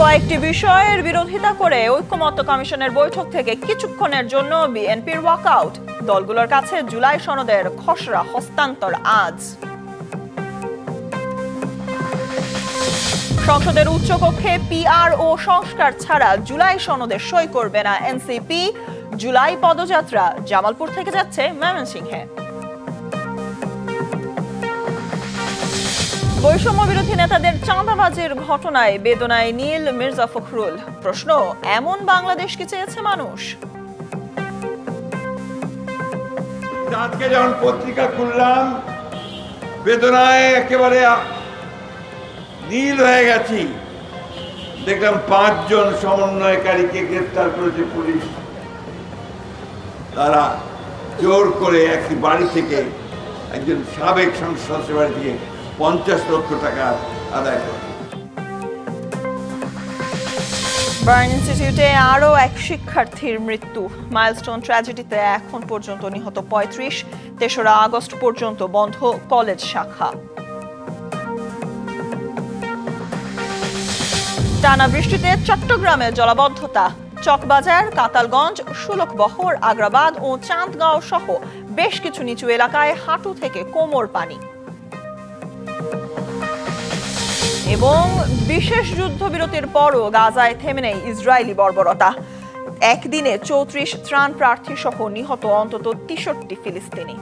কয়েকটি বিষয়ের বিরোধিতা করে ঐক্যমত্য কমিশনের বৈঠক থেকে কিছুক্ষণের জন্য বিএনপির ওয়াকআউট। দলগুলোর কাছে জুলাই সনদের খসড়া হস্তান্তর আজ। সংসদের উচ্চকক্ষে পিআর ও সংস্কার ছাড়া জুলাই সনদে সই করবে না এনসিপি। জুলাই পদযাত্রা জামালপুর থেকে যাচ্ছে ময়মনসিংহে। বৈষম্য বিরোধী নেতাদের চাঁদাবাজির ঘটনায় বেদনায় নীল মির্জা ফখরুল। প্রশ্ন, এমন বাংলাদেশ কি চেয়েছে মানুষ? আজকে যখন পত্রিকা খুললাম, বেদনায় একেবারে নীল হয়ে গেছি। দেখলাম 5 জন সমন্বয়কারীকে গ্রেফতার করেছে পুলিশ। তারা জোর করে একটি বাড়ি থেকে, একজন সাবেক সংসদ সদস্যের বাড়ি থেকে 50 লক্ষ টাকা আদায় করে। বার্ন ইনস্টিটিউটে আরও এক শিক্ষার্থীর মৃত্যু। মাইলস্টোন ট্র্যাজেডিতে এখন পর্যন্ত নিহত 35। 3রা আগস্ট পর্যন্ত বন্ধ কলেজ শাখা। টানা বৃষ্টিতে চট্টগ্রামে জলাবদ্ধতা। চকবাজার, কাতালগঞ্জ, সুলকবহর, আগ্রাবাদ ও চাঁদগাঁও সহ বেশ কিছু নিচু এলাকায় হাঁটু থেকে কোমর পানি। এবং বিশেষ যুদ্ধবিরতির পরও গাজায় থেমে নেই ইসরায়েলি বর্বরতা। একদিনে 34 ত্রাণ প্রার্থী সহ নিহত অন্তত 63 ফিলিস্তিনি।